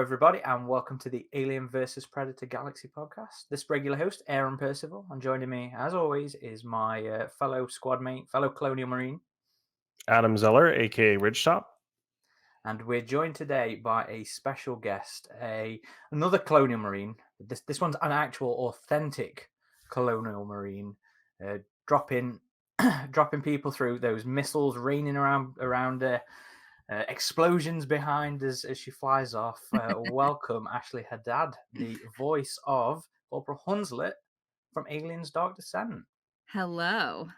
everybody, and welcome to the Alien vs. Predator Galaxy podcast. This regular host, Aaron Percival, and joining me, as always, is my fellow squad mate, fellow Colonial Marine. Adam Zeller, aka RidgeTop. And we're joined today by a special guest, another Colonial Marine. This one's an actual, authentic Colonial Marine, dropping people through those missiles raining around explosions behind as she flies off. Welcome, Ashleigh Haddad, the voice of Corporal Hunslet from Aliens Dark Descent. Hello.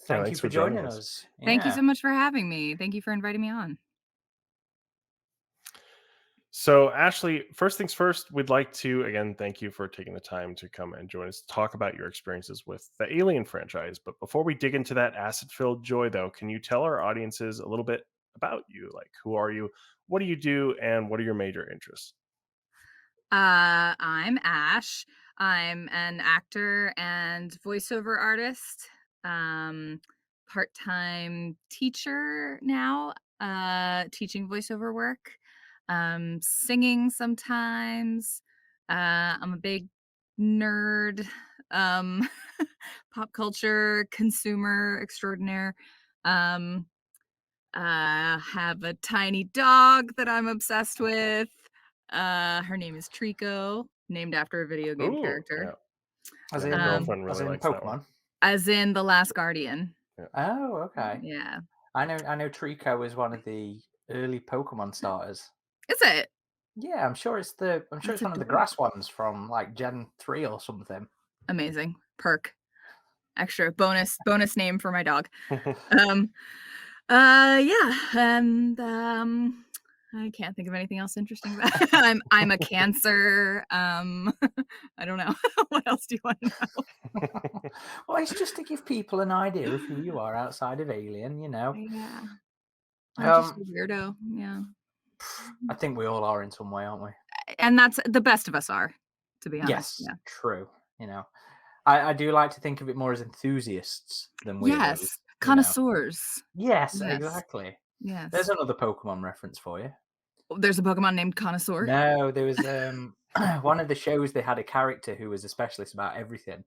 Thank you for joining us. Thank you so much for having me. Thank you for inviting me on. So, Ashleigh, first things first, we'd like to, again, thank you for taking the time to come and join us to talk about your experiences with the Alien franchise. But before we dig into that acid-filled joy, though, can you tell our audiences a little bit about you? Like, who are you? What do you do? And what are your major interests? I'm Ash. I'm an actor and voiceover artist, part-time teacher now, teaching voiceover work, singing sometimes. I'm a big nerd, pop culture consumer extraordinaire. Have a tiny dog that I'm obsessed with. Her name is Trico, named after a video game character. Yeah. As in, my girlfriend really likes Pokemon. That one. As in The Last Guardian. Yeah. Oh, okay. Yeah. I know Trico is one of the early Pokemon starters. Is it? Yeah, I'm sure it's one of the grass ones from like Gen 3 or something. Amazing. Perk. Extra bonus name for my dog. Yeah, and I can't think of anything else interesting about it. I'm a Cancer. I don't know. What else do you want to know? Well, it's just to give people an idea of who you are outside of Alien, you know. Yeah. I'm just a weirdo. Yeah. I think we all are in some way, aren't we? And that's the best of us are, to be honest. Yes, yeah. True. You know, I do like to think of it more as enthusiasts than weirdos. Yes, connoisseurs. Yes, exactly. Yes. There's another Pokemon reference for you. There's a Pokemon named Connoisseur? No, there was one of the shows they had a character who was a specialist about everything,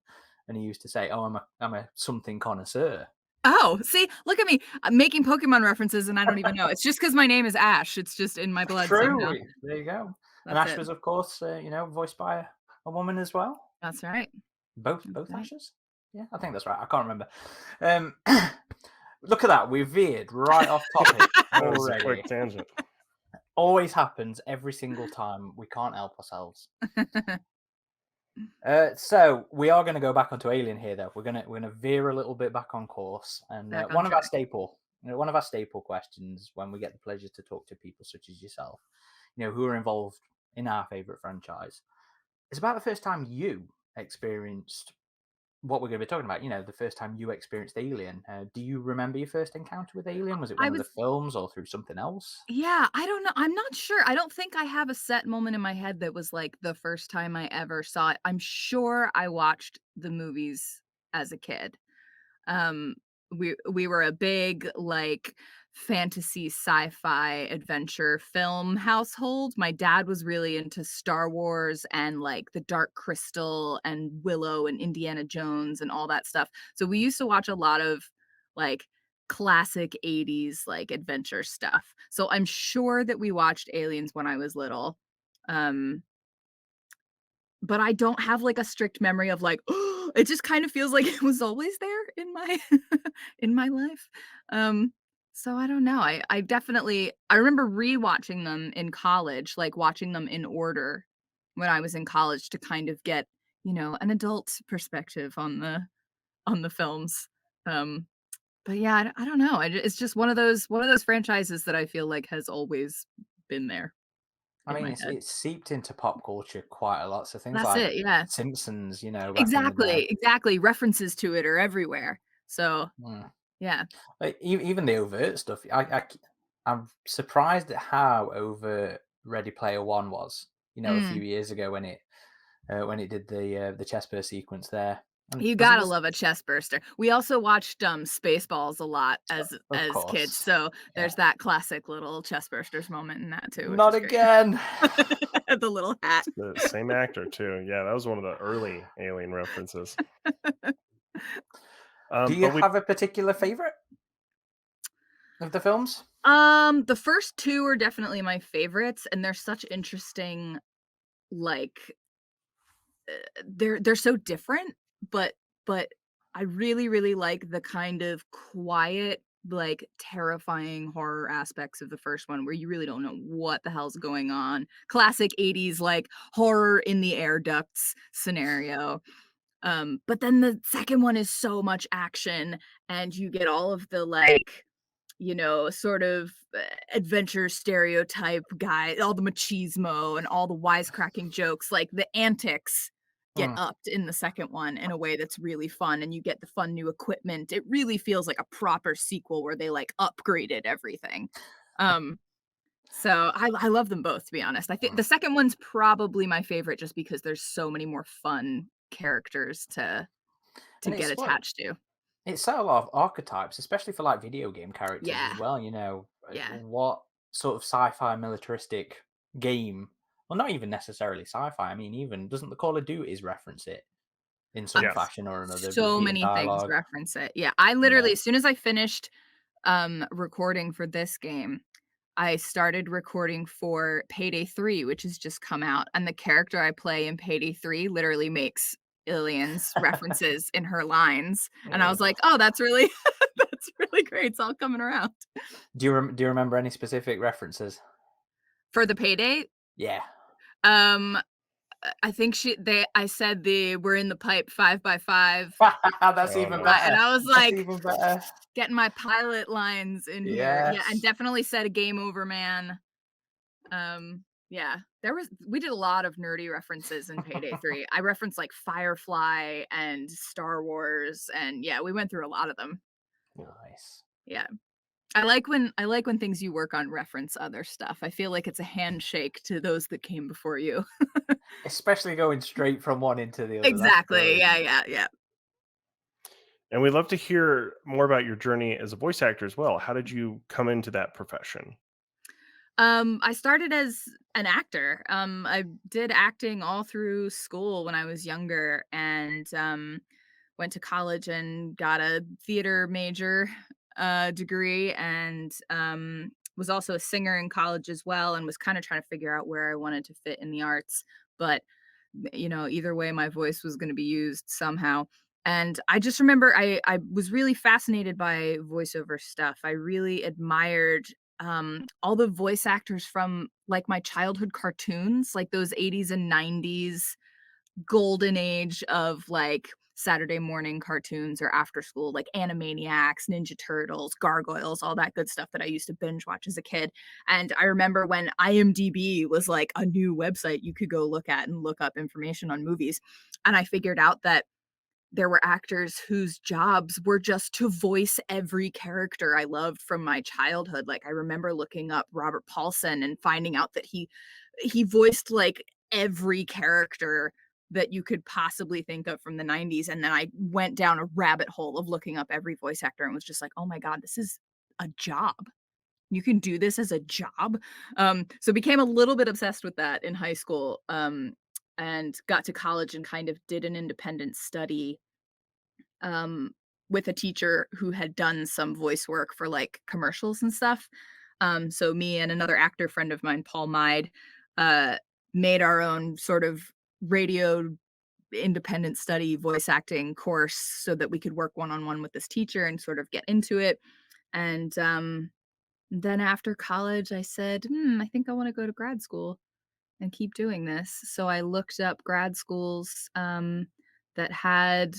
and he used to say, "Oh, I'm a something connoisseur." Oh, see, look at me. I'm making Pokemon references and I don't even know. It's just because my name is Ash. It's just in my blood. True. Somehow. There you go. That's and Ash was, of course, voiced by a woman as well. That's right. Both Ashes? Yeah, I think that's right. I can't remember. Look at that. We veered right off topic already. That was a quick tangent. Always happens every single time. We can't help ourselves. So we are going to go back onto Alien here, though. We're gonna veer a little bit back on course, and one of our staple questions when we get the pleasure to talk to people such as yourself, who are involved in our favorite franchise, is about the first time you experienced what we're going to be talking about. The first time you experienced Alien. Do you remember your first encounter with Alien? Was it one of the films or through something else? Yeah, I don't know. I'm not sure. I don't think I have a set moment in my head that was like the first time I ever saw it. I'm sure I watched the movies as a kid. We were a big like fantasy sci-fi adventure film household. My dad was really into Star Wars and like the Dark Crystal and Willow and Indiana Jones and all that stuff. So we used to watch a lot of like classic 80s like adventure stuff. So I'm sure that we watched Aliens when I was little. But I don't have like a strict memory of like, oh, it just kind of feels like it was always there in my in my life. So I don't know. I definitely I remember rewatching them in college, like watching them in order when I was in college to kind of get, an adult perspective on the films. But yeah, I don't know. It's just one of those franchises that I feel like has always been there. I mean, it's seeped into pop culture quite a lot. So things Simpsons, Exactly. References to it are everywhere. So, yeah. Like, even the overt stuff. I'm surprised at how overt Ready Player One was. A few years ago when it did the chest burst sequence there. And You gotta love a chest burster. We also watched Spaceballs a lot as kids, course. so Yeah. there's that classic little chest bursters moment in that too, which Not is great. again. The little hat. The same actor too. Yeah, that was one of the early Alien references. Do you have a particular favorite of the films? The first two are definitely my favorites, and they're such interesting, like, they're so different, but I really, really like the kind of quiet, like, terrifying horror aspects of the first one where you really don't know what the hell's going on. Classic 80s, like, horror in the air ducts scenario. But then the second one is so much action, and you get all of the, like, sort of adventure stereotype guy, all the machismo and all the wisecracking jokes, like the antics get Mm. upped in the second one in a way that's really fun, and you get the fun new equipment. It really feels like a proper sequel where they like upgraded everything. So I love them both, to be honest. I think the second one's probably my favorite just because there's so many more fun characters to And get attached to. It's set a lot of archetypes, especially for like video game characters Yeah. as well. Yeah. What sort of sci-fi militaristic game? Well, not even necessarily sci-fi. I mean, even doesn't the Call of Duties reference it in some Yes. fashion or another? So repeated many things dialogue. reference it. Yeah, I literally, as soon as I finished recording for this game, I started recording for Payday 3, which has just come out, and the character I play in Payday 3 literally makes Aliens references in her lines, and I was like, "Oh, that's really that's really great. It's all coming around." Do you remember any specific references? For the Payday, Yeah. um, I think I said we're in the pipe 5 by 5. That's Oh, even nice. better. And I was That's like, even better. getting my pilot lines in here. Yeah, and Yes. definitely said a game over, man. Yeah, we did a lot of nerdy references in Payday 3. I referenced like Firefly and Star Wars, and yeah, we went through a lot of them. Nice. Yeah. I like when things you work on reference other stuff. I feel like it's a handshake to those that came before you. Especially going straight from one into the other. That's Exactly. Yeah, brilliant. yeah. And we'd love to hear more about your journey as a voice actor as well. How did you come into that profession? I started as an actor. I did acting all through school when I was younger, and went to college and got a theater major degree, and was also a singer in college as well, and was kind of trying to figure out where I wanted to fit in the arts. But either way, my voice was going to be used somehow. And I just remember I was really fascinated by voiceover stuff. I really admired all the voice actors from like my childhood cartoons, like those 80s and 90s golden age of like Saturday morning cartoons or after school, like Animaniacs, Ninja Turtles, Gargoyles, all that good stuff that I used to binge watch as a kid. And I remember when IMDb was like a new website you could go look at and look up information on movies. And I figured out that there were actors whose jobs were just to voice every character I loved from my childhood. Like I remember looking up Robert Paulson and finding out that he voiced like every character that you could possibly think of from the 90s. And then I went down a rabbit hole of looking up every voice actor and was just like, oh my God, this is a job. You can do this as a job. So became a little bit obsessed with that in high school. And got to college and kind of did an independent study um, with a teacher who had done some voice work for like commercials and stuff. So me and another actor friend of mine, Paul Meid, made our own sort of radio independent study voice acting course so that we could work one-on-one with this teacher and sort of get into it. And then after college, I said, I think I want to go to grad school and keep doing this. So I looked up grad schools that had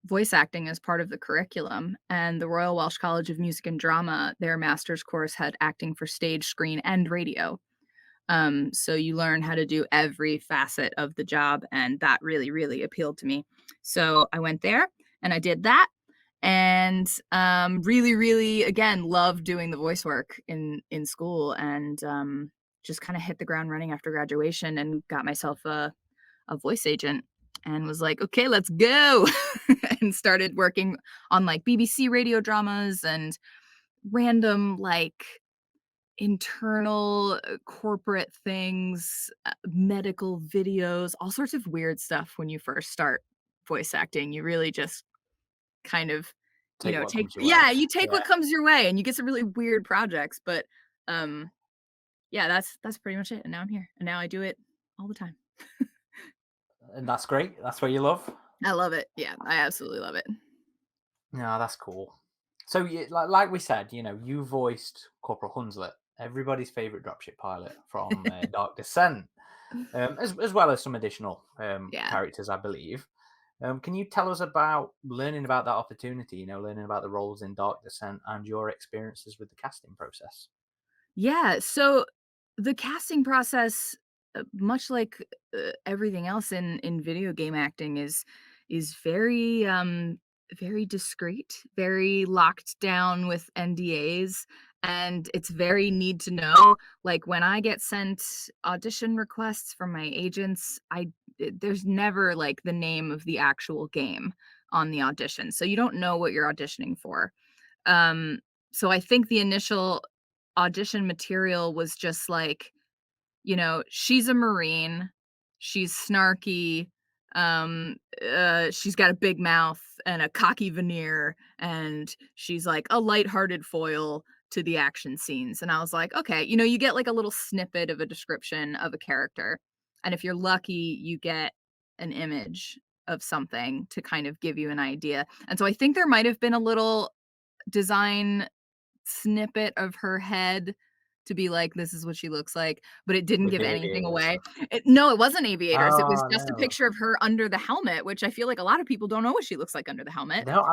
voice acting as part of the curriculum. And the Royal Welsh College of Music and Drama, their master's course had acting for stage, screen, and radio. So you learn how to do every facet of the job. And that really, really appealed to me. So I went there and I did that. And really, really, again, loved doing the voice work in school, and just kind of hit the ground running after graduation and got myself a voice agent and was like, okay, let's go. And started working on like BBC radio dramas and random like internal corporate things, medical videos, all sorts of weird stuff when you first start voice acting. You really just kind of, Take what take comes your way. yeah, you take Yeah. what comes your way and you get some really weird projects, but yeah, that's pretty much it. And now I'm here. And now I do it all the time. And that's great. That's what you love. I love it. Yeah, I absolutely love it. No, that's cool. So, like we said, you voiced Corporal Hunslet, everybody's favorite dropship pilot from Dark Descent, as well as some additional Yeah. characters, I believe. Can you tell us about learning about that opportunity? Learning about the roles in Dark Descent and your experiences with the casting process. Yeah, so the casting process, much like everything else in video game acting, is very very discreet, very locked down with NDAs, and it's very need to know. Like when I get sent audition requests from my agents, there's never like the name of the actual game on the audition, so you don't know what you're auditioning for. Um, so I think the initial audition material was just like, she's a Marine, she's snarky, she's got a big mouth and a cocky veneer, and she's like a lighthearted foil to the action scenes. And I was like, okay, you get like a little snippet of a description of a character. And if you're lucky, you get an image of something to kind of give you an idea. And so I think there might have been a little design snippet of her head to be like, "This is what she looks like," but it didn't With give the anything aviators. away. No, it wasn't aviators, it was Oh just a no, picture of her under the helmet, which I feel like a lot of people don't know what she looks like under the helmet. no!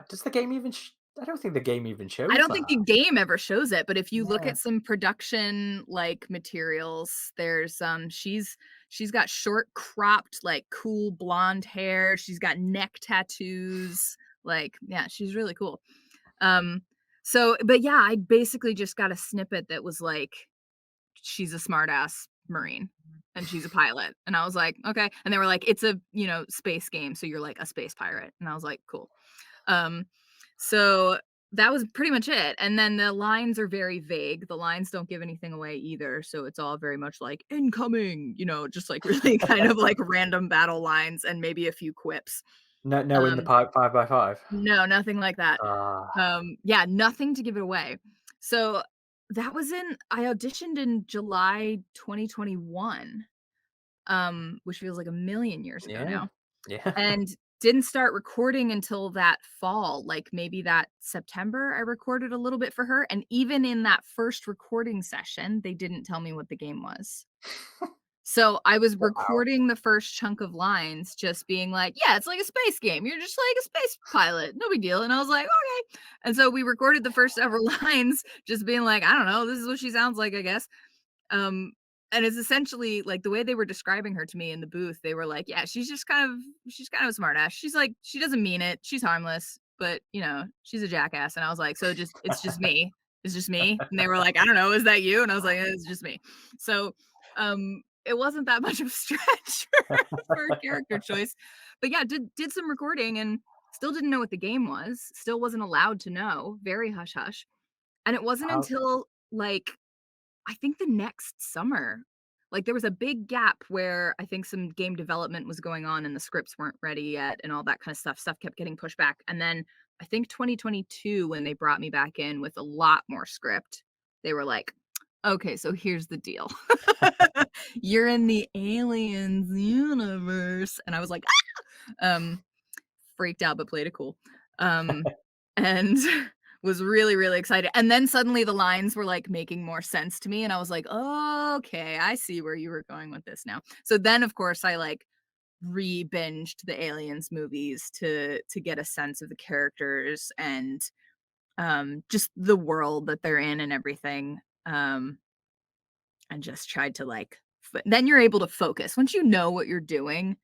Does the game even? I don't think the game even I shows don't think that. the game ever shows it, but if you look Yeah. at some production, like, materials, there's, she's got short, cropped, like, cool blonde hair, she's got neck tattoos, like, yeah, she's really cool. Um, but yeah, I basically just got a snippet that was like, she's a smartass Marine and she's a pilot. And I was like, okay. And they were like, it's a, space game. So you're like a space pirate. And I was like, cool. Um, so that was pretty much it. And then the lines are very vague. The lines don't give anything away either. So it's all very much like incoming, just like really kind of like random battle lines and maybe a few quips. No, no, in the Um, pipe 5x5. no, nothing like that. Ah, Yeah, nothing to give it away. So I auditioned in July 2021, which feels like a million years ago yeah, now, yeah. and didn't start recording until that fall, like maybe that September. I recorded a little bit for her, and even in that first recording session, they didn't tell me what the game was. So I was Wow. recording the first chunk of lines just being like, "Yeah, it's like a space game. You're just like a space pilot. No big deal." And I was like, "Okay." And so we recorded the first several lines just being like, "I don't know, this is what she sounds like, I guess." Um, and it's essentially like the way they were describing her to me in the booth, they were like, "Yeah, she's kind of a smart ass. She's like, she doesn't mean it. She's harmless, but she's a jackass." And I was like, "So it's just me. It's just me." And they were like, "I don't know, is that you?" And I was like, "It's just me." So, it wasn't that much of a stretch for a character choice. But yeah, did some recording and still didn't know what the game was. Still wasn't allowed to know. Very hush hush. And it wasn't How until like I think the next summer. Like there was a big gap where I think some game development was going on and the scripts weren't ready yet and all that kind of stuff. Stuff kept getting pushed back. And then I think 2022 when they brought me back in with a lot more script, they were like, "Okay, so here's the deal. You're in the Aliens universe." And I was like, "Ah!" Freaked out, but played it cool. And was really, really excited. And then suddenly the lines were like making more sense to me. And I was like, "Oh, okay, I see where you were going with this now." So then of course I like re-binged the Aliens movies to get a sense of the characters and just the world that they're in and everything. And just tried to like then you're able to focus. Once you know what you're doing,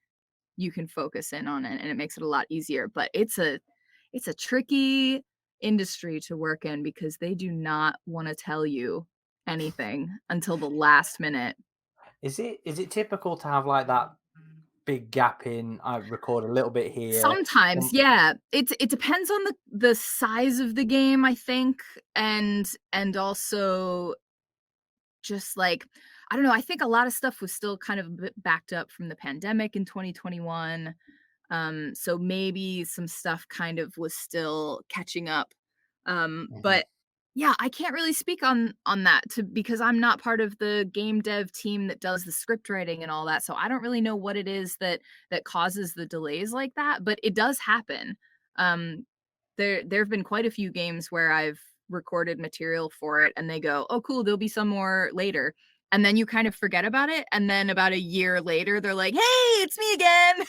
you can focus in on it and it makes it a lot easier. But it's a tricky industry to work in because they do not want to tell you anything until the last minute. is it typical to have like that big gap in. I record a little bit here. Sometimes, yeah. It depends on the size of the game, I think, and also just like, I don't know, I think a lot of stuff was still kind of a bit backed up from the pandemic in 2021. So maybe some stuff kind of was still catching up. Mhm. But yeah, I can't really speak on that because I'm not part of the game dev team that does the script writing and all that. So I don't really know what it is that causes the delays like that, but it does happen. Um, there've been quite a few games where I've recorded material for it and they go, "Oh cool, there'll be some more later." And then you kind of forget about it, and then about a year later they're like, "Hey, it's me again.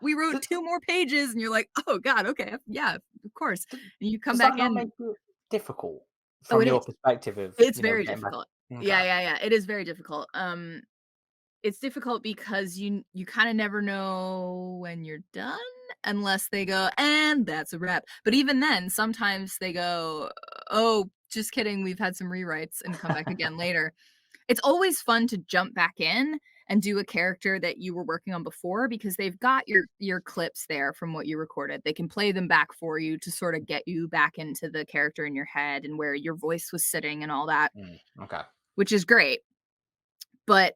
We wrote Does, 2 more pages." And you're like, "Oh god, okay. Yeah, of course." does And you come does back that not in. make it difficult Oh, from it your is. perspective of, It's very getting back? difficult. Yeah, Okay. yeah, yeah. It is very difficult. It's difficult because you kind of never know when you're done unless they go, "And that's a wrap." But even then, sometimes they go, "Oh, just kidding. We've had some rewrites," and come back again later. It's always fun to jump back in and do a character that you were working on before because they've got your clips there from what you recorded. They can play them back for you to sort of get you back into the character in your head and where your voice was sitting and all that, Okay. which is great. But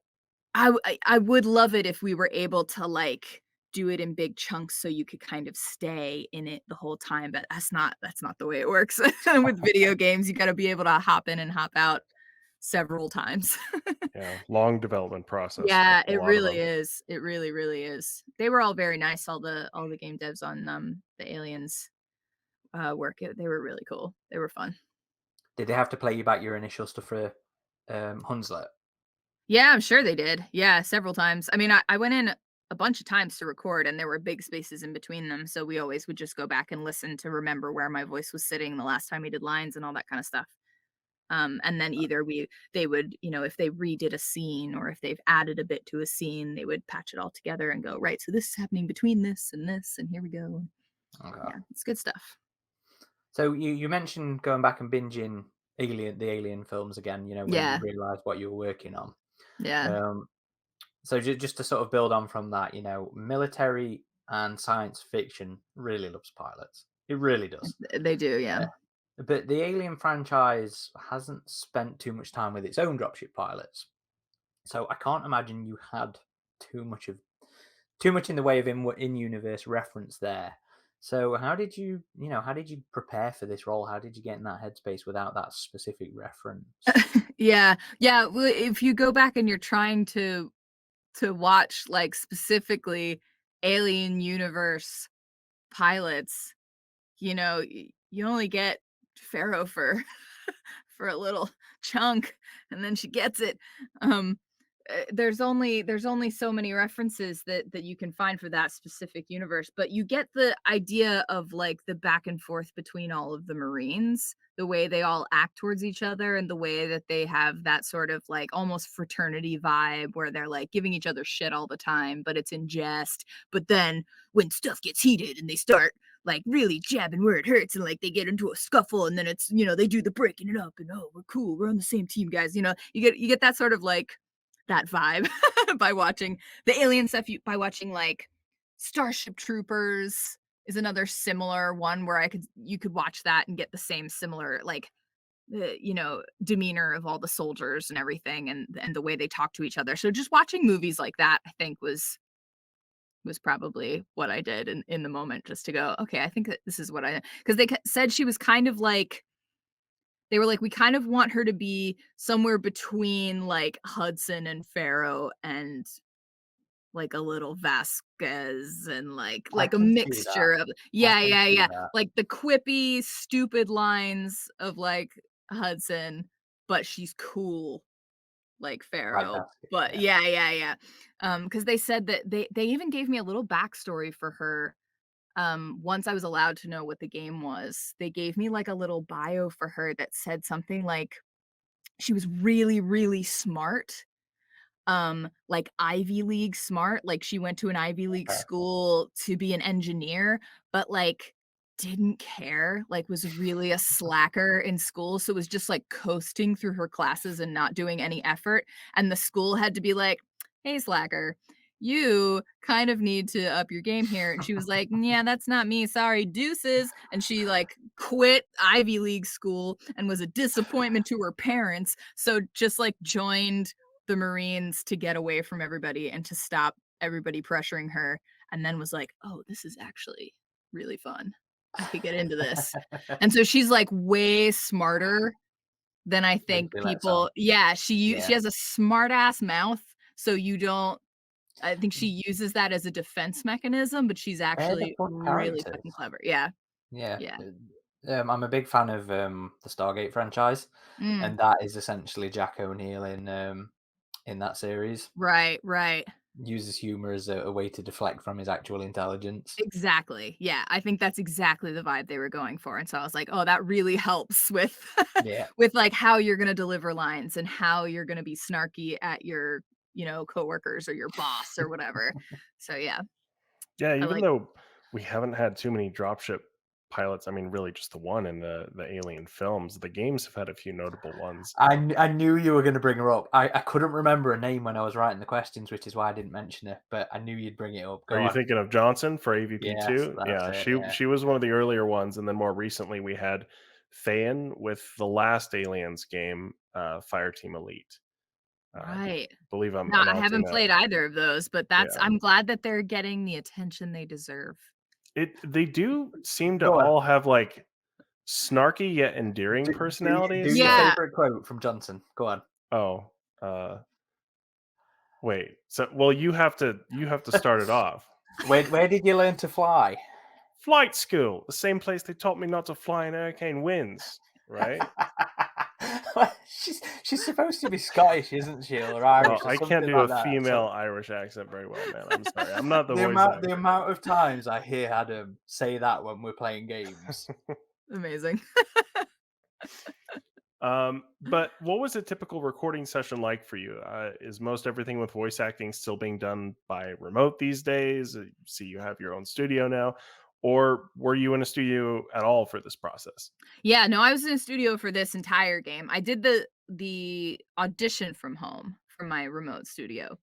I would love it if we were able to, like, do it in big chunks so you could kind of stay in it the whole time, but that's not the way it works. With video games, you gotta be able to hop in and hop out several times. Yeah, long development process, like Yeah, a it lot of really them. is. It really, really is. They were all very nice, all the game devs on, the Aliens, work. They were really cool. They were fun. Did they have to play you back your initial stuff for Hunslet? Yeah, I'm sure they did. Yeah, several times. I mean, I went in a bunch of times to record and there were big spaces in between them, so we always would just go back and listen to remember where my voice was sitting the last time we did lines and all that kind of stuff. And then either they would, if they redid a scene or if they've added a bit to a scene, they would patch it all together and go, right, so this is happening between this, and here we go. Okay. Yeah, it's good stuff. So you mentioned going back and binging the Alien films again. When you Yeah, realised what you were working on. yeah, Um, so just to sort of build on from that, military and science fiction really loves pilots. It really does. they do. Yeah. Uh, but the Alien franchise hasn't spent too much time with its own dropship pilots, so I can't imagine you had too much of too much in the way of in universe reference there. So how did you prepare for this role? How did you get in that headspace without that specific reference? Yeah, yeah. Well, if you go back and you're trying to watch, like, specifically Alien Universe pilots, you only get Pharaoh for for a little chunk, and then she gets it. Um, there's only so many references that you can find for that specific universe, but you get the idea of, like, the back and forth between all of the Marines, the way they all act towards each other, and the way that they have that sort of, like, almost fraternity vibe where they're, like, giving each other shit all the time, but it's in jest. But then when stuff gets heated and they start, like, really jabbing where it hurts and, like, they get into a scuffle and then it's, they do the breaking it up and, "Oh, we're cool. We're on the same team, guys." You get that sort of, like, that vibe by watching the alien stuff, by watching, like, Starship Troopers is another similar one where you could watch that and get the same similar, like, demeanor of all the soldiers and everything, and the way they talk to each other. So just watching movies like that, I think was probably what I did in the moment, just to go, "Okay, I think that this is what I," because they said she was kind of like, they were like, "We kind of want her to be somewhere between, like, Hudson and Pharaoh and, like, a little Vasquez and, I like a can see that. mixture of." I Yeah, can yeah, see yeah. that. Like, the quippy, stupid lines of, like, Hudson, but she's cool like Like Pharaoh. that. But Yeah. yeah, yeah, yeah. Because they said that they even gave me a little backstory for her. Once I was allowed to know what the game was, they gave me, like, a little bio for her that said something like she was really, really smart, like Ivy League smart, like she went to an Ivy League Okay. school to be an engineer, but, like, didn't care, like, was really a slacker in school, so was just, like, coasting through her classes and not doing any effort, and the school had to be like, "Hey, slacker, you kind of need to up your game here. And she was like, yeah, that's not me. Sorry, deuces. And she like quit Ivy League school and was a disappointment to her parents. So just like joined the Marines to get away from everybody and to stop everybody pressuring her. And then was like, oh, this is actually really fun. I could get into this. And so she's like way smarter than I Than think she lets on. people. Yeah, Yeah. she has a smart ass mouth, so you don't. I think she uses that as a defense mechanism, but she's They're the actually fun really characters. fucking clever. Yeah, Yeah. yeah. I'm a big fan of the Stargate franchise, Mm, and that is essentially Jack O'Neill in that series. right, right. Uses humor as a way to deflect from his actual intelligence. Exactly. Yeah, I think that's exactly the vibe they were going for, and so I was like, "Oh, that really helps with Yeah. with, like, how you're gonna deliver lines and how you're gonna be snarky at your, coworkers or your boss or whatever." So, yeah, Yeah, I even like. though we haven't had too many dropship pilots, I mean, really just the one in the Alien films. The games have had a few notable ones. I knew you were going to bring her up. I couldn't remember a name when I was writing the questions, which is why I didn't mention her. But I knew you'd bring it up. Are Go you on. thinking of Johnson for AVP Yes, two? that's Yeah, it. she Yeah. she was one of the earlier ones, and then more recently we had Thayan with the last Aliens game, Fireteam Elite. I Right. believe I'm No, I announcing haven't that. played either of those, but that's Yeah, I'm glad that they're getting the attention they deserve. they do seem to Go on. all have like snarky yet endearing Do personalities. your Like, Yeah. favorite quote from Johnson. Go on. oh, uh, wait. So, well, you have to start it off. Where did you learn to fly? Flight school, the same place they taught me not to fly in hurricane winds. Right. She's supposed to be Scottish, isn't she, or Well, Irish, or I can't something do a like that? So female Irish accent very well, man. I'm sorry. I'm not the the voice amount the actor. amount of times I hear Adam say that when we're playing games. Amazing. But what was a typical recording session like for you? Is most everything with voice acting still being done by remote these days? See, you have your own studio now, or were you in a studio at all for this process? Yeah, no, I was in a studio for this entire game. I did the audition from home from my remote studio.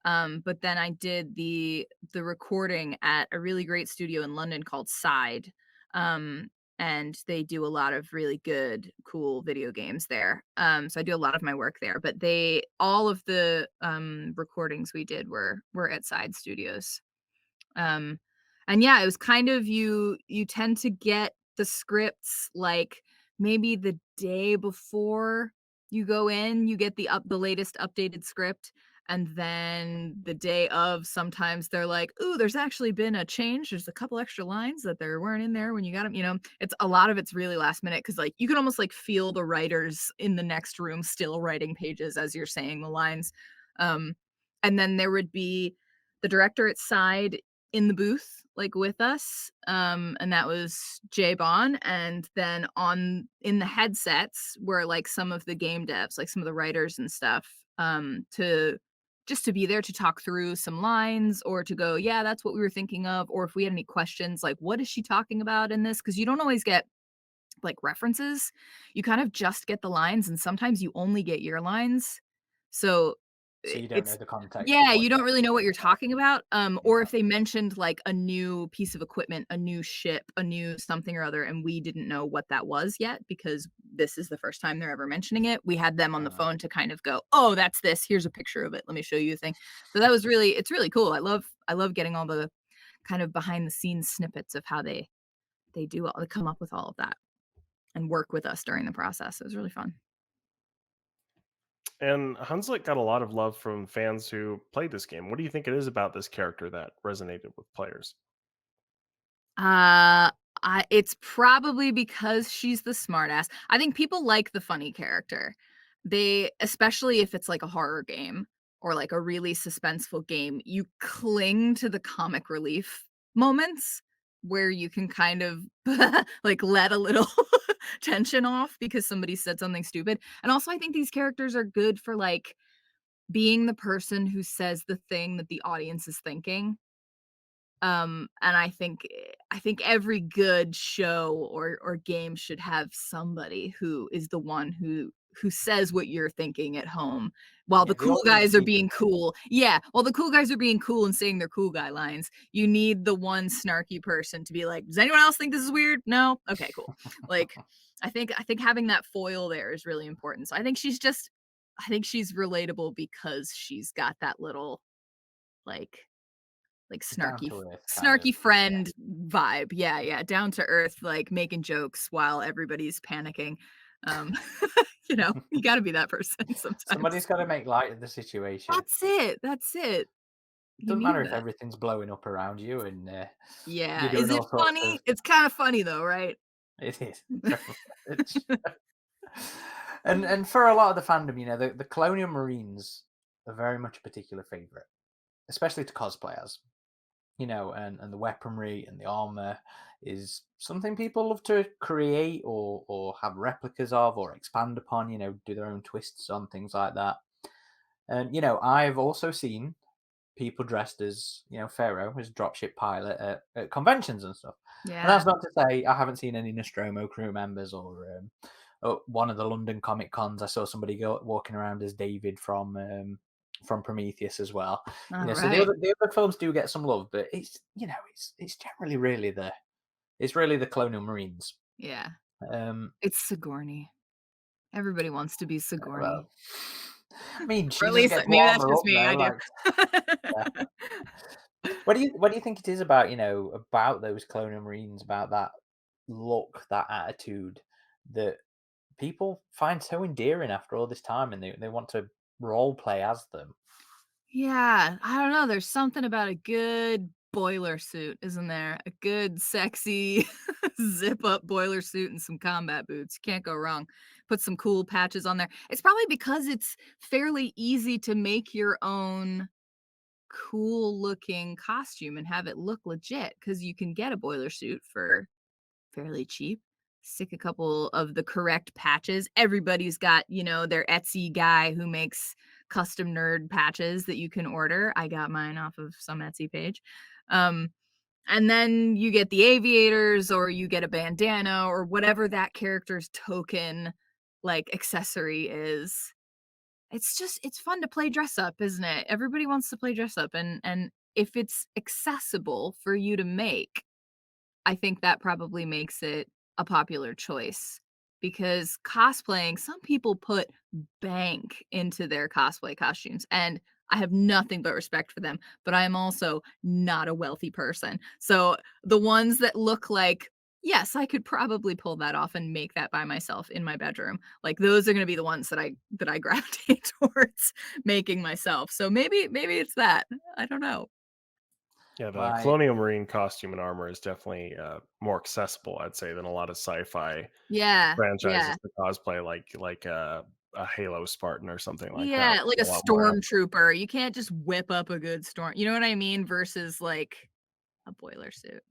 But then I did the recording at a really great studio in London called Side. Um, and they do a lot of really good, cool video games there. So I do a lot of my work there. But they all of the recordings we did were at Side Studios. Um, and yeah, it was kind of you tend to get the scripts like maybe the day before you go in, you get the latest updated script. And then the day of, sometimes they're like, "Ooh, there's actually been a change. There's a couple extra lines that there weren't in there when you got them." It's a lot of it's really last minute because like you can almost like feel the writers in the next room still writing pages as you're saying the lines. Um, and then there would be the director at side in the booth like with us, and that was Jay Bond. And then on in the headsets were like some of the game devs, like some of the writers and stuff, to just to be there to talk through some lines or to go, yeah, that's what we were thinking of, or if we had any questions like what is she talking about in this, because you don't always get like references. You kind of just get the lines, and sometimes you only get your lines. So So you don't know it's the context of yeah, what you you're don't really actually know what talking you're about. talking about. Or Yeah. if they mentioned like a new piece of equipment, a new ship, a new something or other, and we didn't know what that was yet because this is the first time they're ever mentioning it. We had them on the Uh, phone to kind of go, "Oh, that's this. Here's a picture of it. Let me show you a thing." So that was it's really cool. I love getting all the kind of behind the scenes snippets of how they do all they come up with all of that and work with us during the process. It was really fun. And Hunslet got a lot of love from fans who played this game. What do you think it is about this character that resonated with players? Uh, it's probably because she's the smartass. I think people like the funny character. They especially if it's like a horror game or like a really suspenseful game, you cling to the comic relief moments where you can kind of like let a little tension off because somebody said something stupid. And also I think these characters are good for like being the person who says the thing that the audience is thinking. And I think every good show or game should have somebody who is the one who says what you're thinking at home while Yeah, the the cool audience guys are speaking being bit. cool. Yeah, while the cool guys are being cool and saying their cool guy lines, you need the one snarky person to be like, does anyone else think this is weird? No? Okay, cool. Like I think having that foil there is really important. So I think she's relatable because she's got that little like She's down snarky to earth, kind of. snarky friend vibe. Yeah, down to earth, like making jokes while everybody's panicking. Um, you got to be that person Somebody's sometimes. got to make light of the situation. That's it. It You doesn't matter need if that. everything's blowing up around you and you're Yeah. Is doing it all sorts of. funny? It's kind of funny though, right? It is very much. And for a lot of the fandom, the Colonial Marines are very much a particular favorite, especially to cosplayers. And the weaponry and the armor is something people love to create or have replicas of or expand upon. Do their own twists on things like that. And I've also seen people dressed as Pharaoh, as Dropship Pilot at conventions and stuff. And Yeah. that's not to say I haven't seen any Nostromo crew members or one of the London Comic Cons. I saw somebody walking around as David from Prometheus as well. All So the right. other films do get some love, but it's generally really the Colonial Marines. Yeah. Um, It's Sigourney. Everybody wants to be Sigourney. well, I mean, Or she at doesn't least get to maybe that's armor just up me. though. I do. Like, yeah. What do you think it is about about those Colonial Marines, about that look, that attitude that people find so endearing after all this time, and they want to role play as them? Yeah, I don't know, there's something about a good boiler suit, isn't there? A good sexy zip up boiler suit and some combat boots. Can't go wrong. Put some cool patches on there. It's probably because it's fairly easy to make your own cool looking costume and have it look legit because you can get a boiler suit for fairly cheap. Stick a couple of the correct patches. Everybody's got, their Etsy guy who makes custom nerd patches that you can order. I got mine off of some Etsy page. And then you get the aviators or you get a bandana or whatever that character's token like accessory is. It's fun to play dress up, isn't it? Everybody wants to play dress up and if it's accessible for you to make, I think that probably makes it a popular choice because cosplaying, some people put bank into their cosplay costumes, and I have nothing but respect for them, but I am also not a wealthy person. So the ones that look like, yes, I could probably pull that off and make that by myself in my bedroom. Like those are going to be the ones that I gravitate towards making myself. So maybe it's that. I don't know. Yeah, the My Colonial Marine costume and armor is definitely more accessible, I'd say, than a lot of sci-fi Yeah. Yeah. franchises to cosplay, like a Halo Spartan or something like that. Yeah, like a A lot more. stormtrooper. You can't just whip up a good storm, you know what I mean? Versus like a boiler suit.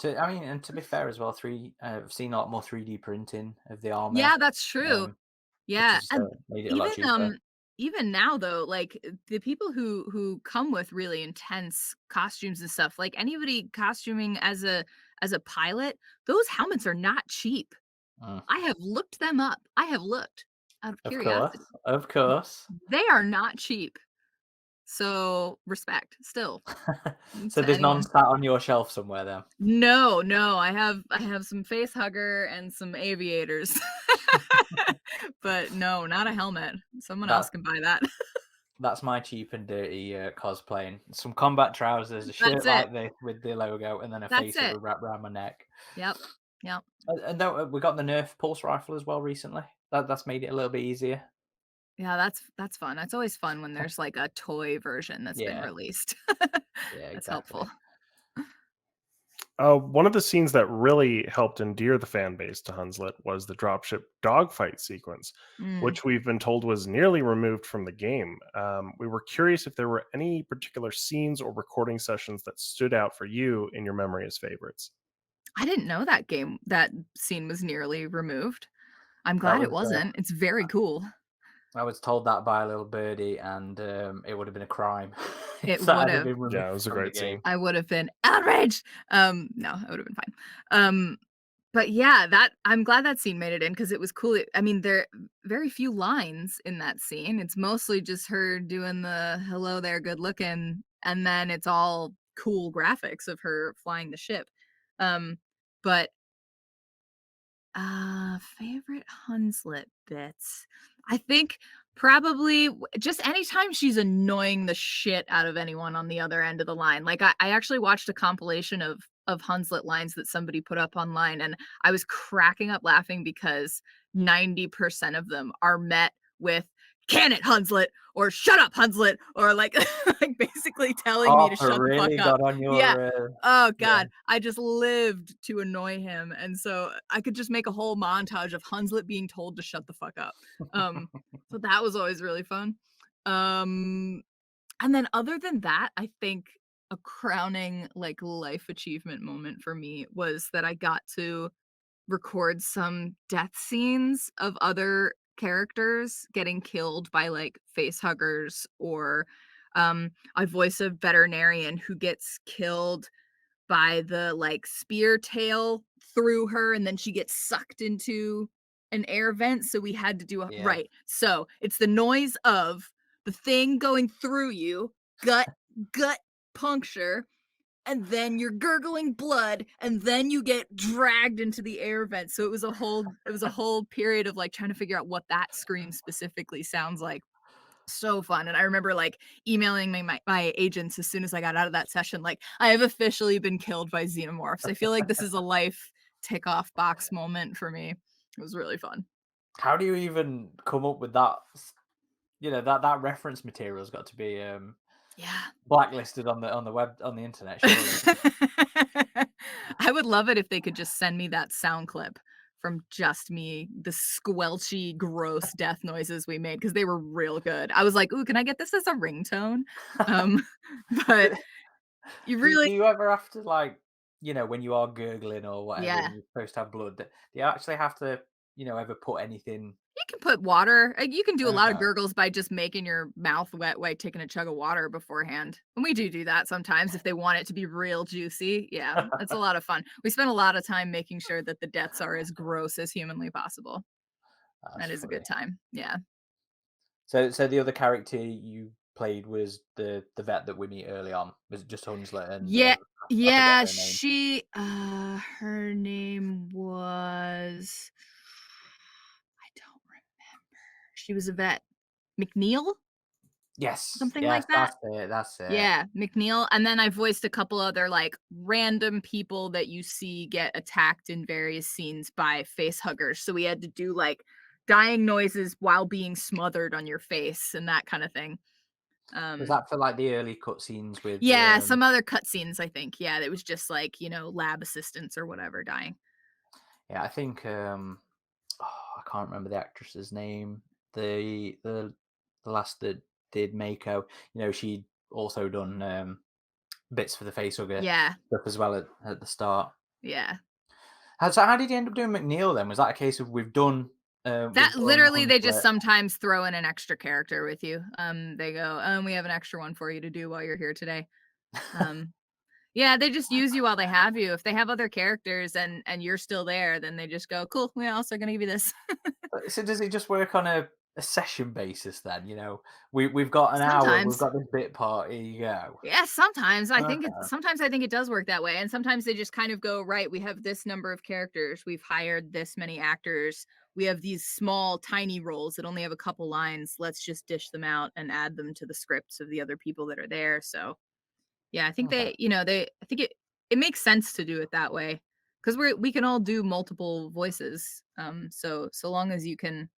and to be fair as well, I've seen a lot more 3D printing of the armor, Yeah, that's true. which Yeah, has and made it a lot even cheaper. even now though, like the people who come with really intense costumes and stuff, like anybody costuming as a pilot, those helmets are not cheap. Mm. I have looked them up. I have looked out of Of course, curiosity. of course. They are not cheap. So respect still So to there's none anyone. sat on your shelf somewhere then. No, I have some face hugger and some aviators. But no, not a helmet. Someone else That can buy that. that's my cheap and dirty cosplaying. Some combat trousers, a That's shirt it. like this with the logo, and then a That's face it. hugger wrapped around my neck. Yep. Yep. And we got the Nerf pulse rifle as well recently. That's made it a little bit easier. Yeah, that's fun. It's always fun when there's like a toy version that's been Yeah, released. yeah, That's exactly. helpful. One of the scenes that really helped endear the fan base to Hunslet was the dropship dogfight sequence, Mm. which we've been told was nearly removed from the game. We were curious if there were any particular scenes or recording sessions that stood out for you in your memory as favorites. I didn't know that scene was nearly removed. I'm That glad it was wasn't. It's very cool. I was told that by a little birdie, and it would have been a crime if It that would had have. been removed Yeah, it was a from the great game. scene. I would have been outraged. No, it would have been fine. But yeah, that I'm glad that scene made it in because it was cool. I mean, there are very few lines in that scene. It's mostly just her doing the "hello there, good looking," and then it's all cool graphics of her flying the ship. Um, but favorite Hunslet bits. I think probably just anytime she's annoying the shit out of anyone on the other end of the line. Like I actually watched a compilation of Hunslet lines that somebody put up online, and I was cracking up laughing because 90% of them are met with "Can it, Hunslet," or "Shut up, Hunslet," or like like basically telling me to Harper shut the fuck really up. got on Yeah. your Oh yeah. god, I just lived to annoy him, and so I could just make a whole montage of Hunslet being told to shut the fuck up. Um, so that was always really fun. Um, and then other than that, I think a crowning, like, life achievement moment for me was that I got to record some death scenes of other characters getting killed by, like, face huggers or, I voice a veterinarian who gets killed by the, like, spear tail through her, and then she gets sucked into an air vent, so we had to do a Yeah. right. So, it's the noise of the thing going through you, gut gut puncture, and then you're gurgling blood, and then you get dragged into the air vent. So it was a whole period of, like, trying to figure out what that scream specifically sounds like. So fun. And I remember like emailing my agents as soon as I got out of that session, like, I have officially been killed by xenomorphs. I feel like this is a life tick off box moment for me. It was really fun. How do you even come up with that? That reference material's got to be Yeah. blacklisted on the web on the internet, surely. I would love it if they could just send me that sound clip from just me, the squelchy, gross death noises we made because they were real good. I was like, "Ooh, can I get this as a ringtone?" Um, but you Do really you ever have to, like, when you are gurgling or whatever yeah. and you're supposed to have blood, do you actually have to, ever put anything? You can put water you can do a lot of Okay. gurgles by just making your mouth wet while taking a chug of water beforehand, and we do that sometimes if they want it to be real juicy. Yeah, it's a lot of fun. We spend a lot of time making sure that the deaths are as gross as humanly possible. That's That is a good funny. time. Yeah. So the other character you played was the vet that we meet early on. Was it just Hunslet and, Yeah, I forget yeah, her name. her name was I don't remember. She was a vet. McNeil? Yes, Something yes, like that? that's it, that's it. Yeah, McNeil, and then I voiced a couple other, like, random people that you see get attacked in various scenes by face huggers, so we had to do, like, dying noises while being smothered on your face and that kinda thing. Was Um, that for, like, the early cutscenes with, yeah, some other cutscenes, I think, yeah, it was just, like, lab assistants or whatever dying. yeah, I think, I can't remember the actress's name. The last that did Mako, she'd also done, bits for the facehugger Yeah, stuff as well at the start. yeah. How did you end up doing McNeil then? Was that a case of That we've done literally, they just Hunslet? sometimes throw in an extra character with you. They go, "We have an extra one for you to do while you're here today." Um Yeah, they just use you while they have you. If they have other characters and you're still there, then they just go, "Cool, we're also gonna give you this." So does it just work on a session basis then? We've got an hour, we've Sometimes. got this bit part, here you go. Yeah, sometimes. Okay. Sometimes I think it does work that way, and sometimes they just kind of go, "Right, we have this number of characters, we've hired this many actors, we have these small, tiny roles that only have a couple lines, let's just dish them out and add them to the scripts of the other people that are there." So yeah, I think Okay. I think it makes sense to do it that way because we can all do multiple voices. So long as you can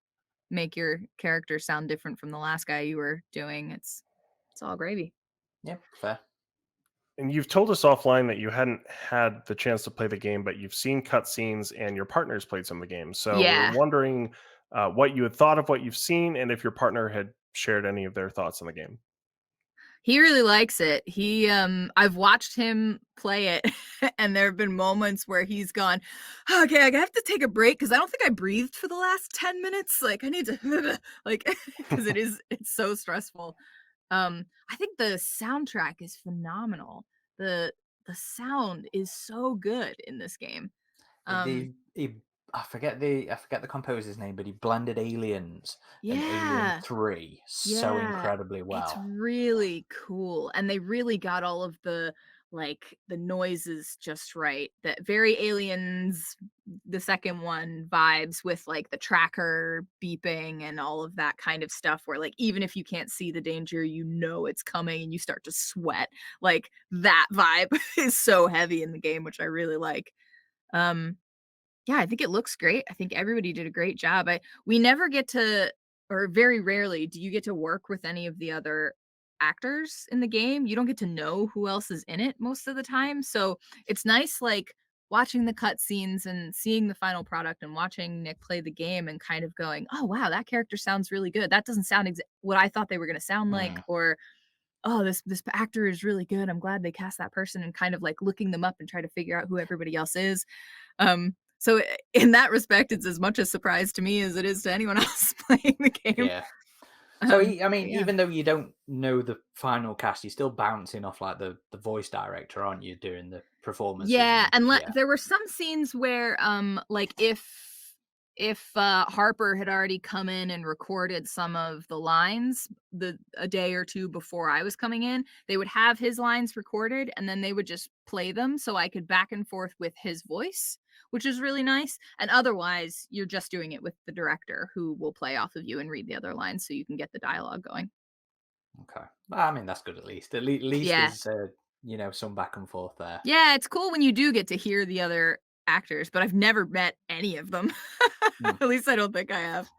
make your character sound different from the last guy you were doing, it's all gravy. Yeah, fair. And you've told us offline that you hadn't had the chance to play the game, but you've seen cutscenes and your partner's played some of the games. So we're Yeah. wondering what you had thought of what you've seen and if your partner had shared any of their thoughts on the game. He really likes it. I've watched him play it and there have been moments where he's gone, "Okay, I have to take a break because I don't think I breathed for the last 10 minutes. Like I need to like because it's so stressful." I think the soundtrack is phenomenal. The the sound is so good in this game. Um, I forget the composer's name, but he blended Aliens and Alien yeah. 3 so Yeah, incredibly it's well. really cool, and they really got all of the noises just right. That very Aliens, the second one vibes with, like, the tracker beeping and all of that kind of stuff where, like, even if you can't see the danger, you know it's coming and you start to sweat. Like, that vibe is so heavy in the game, which I really like. Um yeah, I think it looks great. I think everybody did a great job. We never get to, or very rarely do you get to work with any of the other actors in the game. You don't get to know who else is in it most of the time. So it's nice, like, watching the cutscenes and seeing the final product and watching Nick play the game and kind of going, "Oh wow, that character sounds really good. That doesn't sound what I thought they were going to sound like," Mm, or, "Oh, this actor is really good. I'm glad they cast that person," and kind of like looking them up and try to figure out who everybody else is. So in that respect, it's as much a surprise to me as it is to anyone else playing the game. yeah. So I But mean, yeah. even though you don't know the final cast, you're still bouncing off like the voice director, aren't you, doing the performances Yeah, and and yeah. there were some scenes where, like, if Harper had already come in and recorded some of the lines a day or 2 before I was coming in, they would have his lines recorded, and then they would just play them so I could back and forth with his voice, which is really nice, and otherwise, you're just doing it with the director who will play off of you and read the other lines so you can get the dialogue going. Okay. Well, I mean, that's good at least. At least Yeah. there's some back and forth there. Yeah, it's cool when you do get to hear the other actors, but I've never met any of them. Hmm. At least I don't think I have.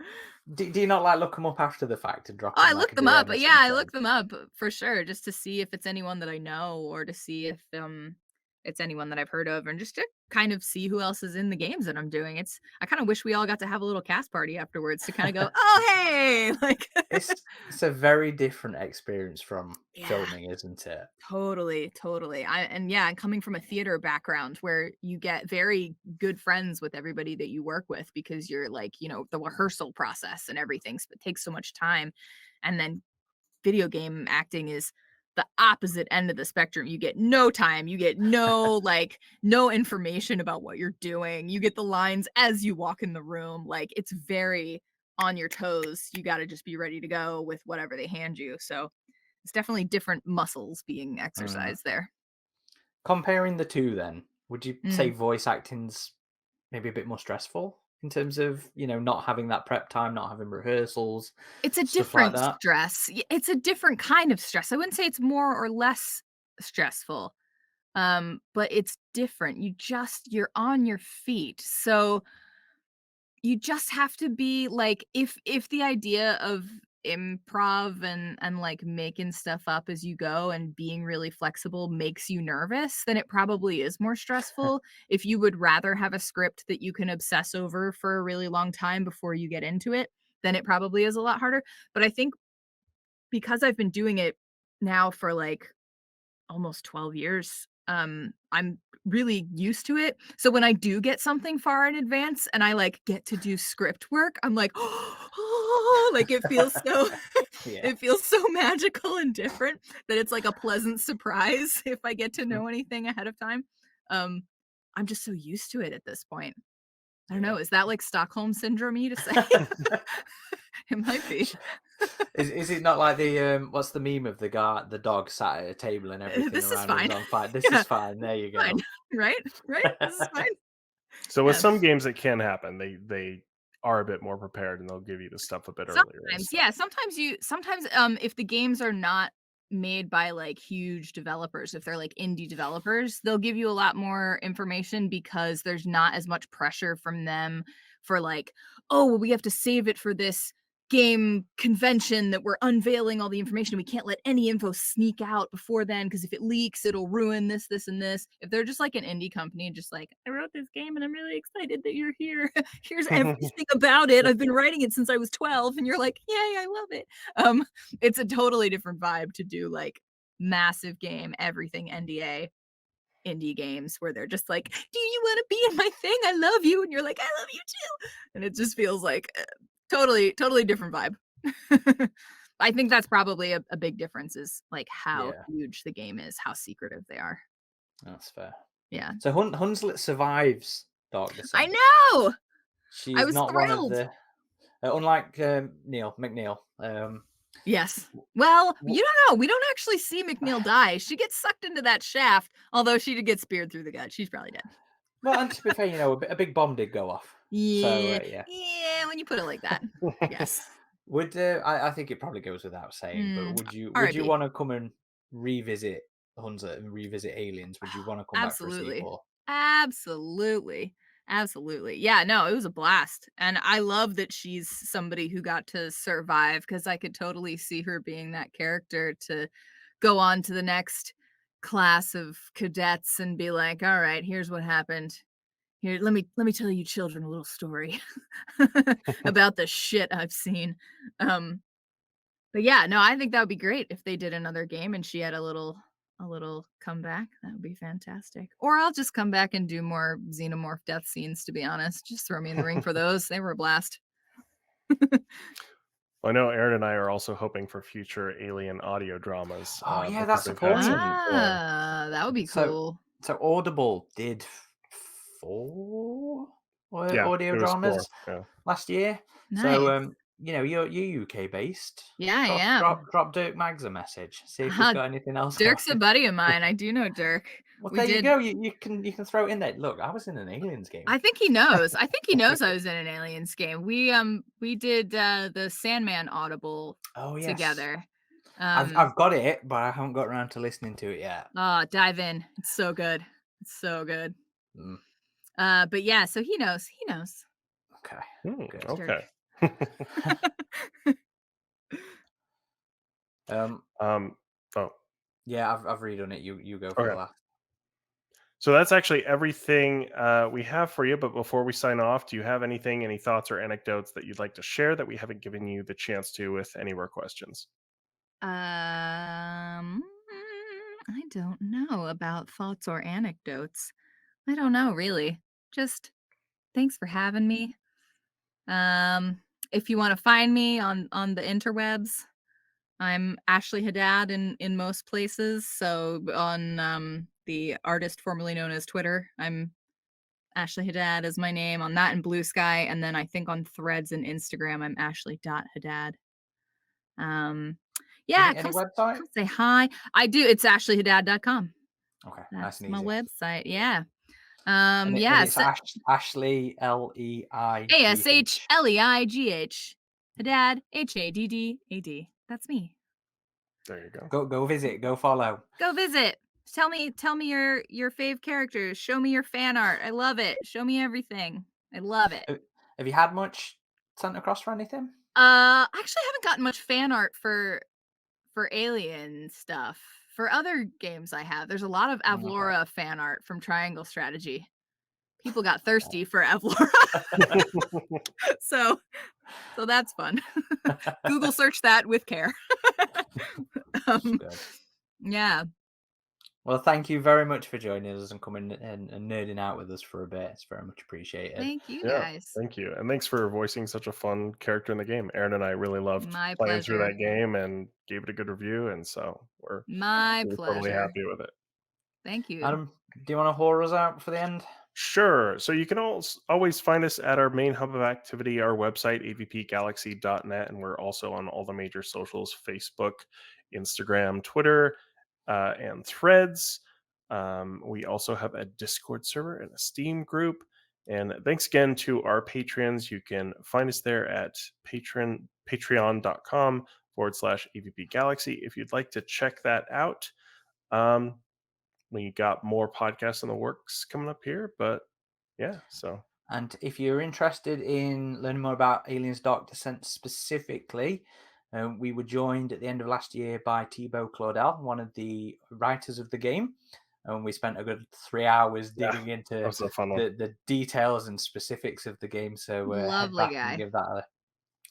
Do you not like look them up after the fact and Oh, drop in I like looked a them up. DM or Yeah, I something? looked them up for sure, just to see if it's anyone that I know or to see if it's anyone that I've heard of, and just to kind of see who else is in the games that I'm doing. I kind of wish we all got to have a little cast party afterwards to kind of go, "Oh, hey!" Like, It's a very different experience from yeah. filming, isn't it? Totally, totally. And coming from a theater background where you get very good friends with everybody that you work with because you're like, the rehearsal process and everything takes so much time. And then video game acting is the opposite end of the spectrum. You get no time. You get no information about what you're doing. You get the lines as you walk in the room. Like, it's very on your toes. You got to just be ready to go with whatever they hand you. So it's definitely different muscles being Mm. exercised there. Comparing the two, then, would you say Mm. voice acting's maybe a bit more stressful in terms of not having that prep time, not having rehearsals, It's a stuff like different that? stress. It's a different kind of stress. I wouldn't say it's more or less stressful, but it's different. You're on your feet. So you just have to be like, if the idea of improv and like making stuff up as you go and being really flexible makes you nervous, then it probably is more stressful. If you would rather have a script that you can obsess over for a really long time before you get into it, then it probably is a lot harder. But I think because I've been doing it now for like almost 12 years. I'm really used to it. So when I do get something far in advance and I like get to do script work, I'm like, oh, like it feels so Yeah. it feels so magical and different that it's like a pleasant surprise if I get to Mm. know anything ahead of time. Um, I'm just so used to it at this point. I don't Yeah. know. Is that like Stockholm syndrome to say? It might be. Is it not like the what's the meme of the dog sat at a table and everything This is around him is fine. on fire? This Yeah, is fine. There you fine. go. Right? Right? This is fine. So with Yeah. some games, it can happen. They are a bit more prepared, and they'll give you the stuff a bit earlier and Sometimes, stuff. yeah, sometimes, if the games are not made by, like, huge developers, if they're, like, indie developers, they'll give you a lot more information because there's not as much pressure from them for, like, "Oh, well, we have to save it for this game convention that we're unveiling all the information. We can't let any info sneak out before then because if it leaks, it'll ruin this, this, and this." If they're just, like, an indie company, just like, "I wrote this game, and I'm really excited that you're here. Here's everything about it. I've been writing it since I was 12." And you're like, "Yay, I love it." Um, it's a totally different vibe to do like massive game, everything NDA indie games where they're just like, "Do you want to be in my thing? I love you." And you're like, "I love you too." And it just feels like totally different vibe. I think that's probably a big difference is like how Yeah, huge the game is, how secretive they are. that's fair. Yeah. So Hunslet survives Dark Descent. I know. She I is was not one of thrilled. the unlike McNeil. Yes. Well, you don't know. We don't actually see McNeil die. She gets sucked into that shaft, although she did get speared through the gut. She's probably dead. Well, and to be fair, a big bomb did go off. Yeah. So yeah. Yeah, when you put it like that. Yes. Would I think it probably goes without saying, but would you R.I.P. want to come and revisit Hunslet and revisit Aliens? Would you want to come back for a Absolutely. sequel? Absolutely. Absolutely. Yeah, no, it was a blast. And I love that she's somebody who got to survive because I could totally see her being that character to go on to the next class of cadets and be like, all right, here's what happened. Here, let me tell you children a little story about the shit I've seen. But yeah, no, I think that would be great if they did another game and she had a little comeback. That would be fantastic. Or I'll just come back and do more xenomorph death scenes, to be honest. Just throw me in the ring for those. They were a blast. I know Aaron and I are also hoping for future Alien audio dramas. Oh, yeah, because that's they've had important. That would be cool. So Audible did 4 Yeah, audio it was 4. dramas Yeah. last year. Nice. So you're UK based. Yeah, I am. Drop Dirk Maggs a message. See if he's got anything else. Dirk's a buddy of mine. I do know Dirk. Well, there you go. You can throw it in there. Look, I was in an Aliens game. I think he knows. I think he knows I was in an Aliens game. We did the Sandman Audible together. I've got it, but I haven't got around to listening to it yet. Oh, dive in. It's so good. It's so good. But yeah, so he knows. He knows. Okay. Okay. Yeah, I've redone it. You go for the last. So that's actually everything we have for you. But before we sign off, do you have anything, any thoughts or anecdotes that you'd like to share that we haven't given you the chance to with any of our questions? I don't know about thoughts or anecdotes. I don't know, really. Just thanks for having me. If you want to find me on the interwebs, I'm Ashleigh Haddad in most places. So on the artist formerly known as Twitter, I'm Ashleigh Haddad is my name on that and Blue Sky, and then I think on Threads and Instagram I'm Ashleigh.Haddad. Yeah, any website? Come say hi. I do. It's ashleighhaddad.com. Okay, that's nice and my easy. website. Yeah. And it's Ashleigh L-E-I ASHLEIGH Haddad HADDAD. That's me. There you go. Go visit. Go follow. Go visit. Tell me your fave characters. Show me your fan art. I love it. Show me everything. I love it. Have you had much sent across for anything? Actually, I haven't gotten much fan art for Alien stuff. For other games I have, there's a lot of Avlora fan art from Triangle Strategy. People got thirsty for Avlora. so that's fun. Google search that with care. Yeah. Well, thank you very much for joining us and coming and nerding out with us for a bit. It's very much appreciated. Thank you, guys. Thank you. And thanks for voicing such a fun character in the game. Aaron and I really loved My playing through pleasure. that game and gave it a good review. And so we're totally happy with it. Thank you. Adam, do you want to whore us out for the end? Sure. So you can always find us at our main hub of activity, our website, avpgalaxy.net. And we're also on all the major socials, Facebook, Instagram, Twitter, and Threads. We also have a Discord server and a Steam group. And thanks again to our patrons. You can find us there at patreon.com/avpgalaxy if you'd like to check that out. We got more podcasts in the works coming up here, but yeah, so. And if you're interested in learning more about Aliens Dark Descent specifically, we were joined at the end of last year by Thibaut Claudel, one of the writers of the game. And we spent a good 3 hours digging into the details and specifics of the game. So lovely guy. and give that a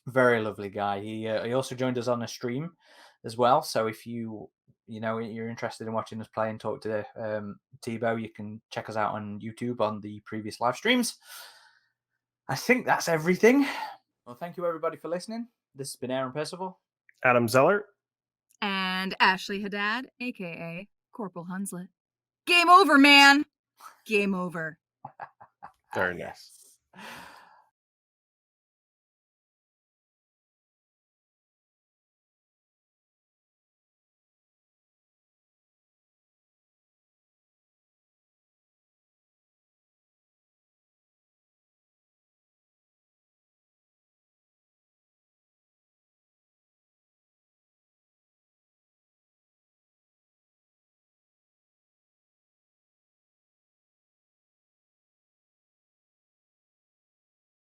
very lovely guy. He also joined us on a stream as well. So if you're interested in watching us play and talk to Thibaut, you can check us out on YouTube on the previous live streams. I think that's everything. Well, thank you everybody for listening. This has been Aaron Percival, Adam Zeller, and Ashleigh Haddad, aka Corporal Hunslet. Game over, man. Game over. Very nice.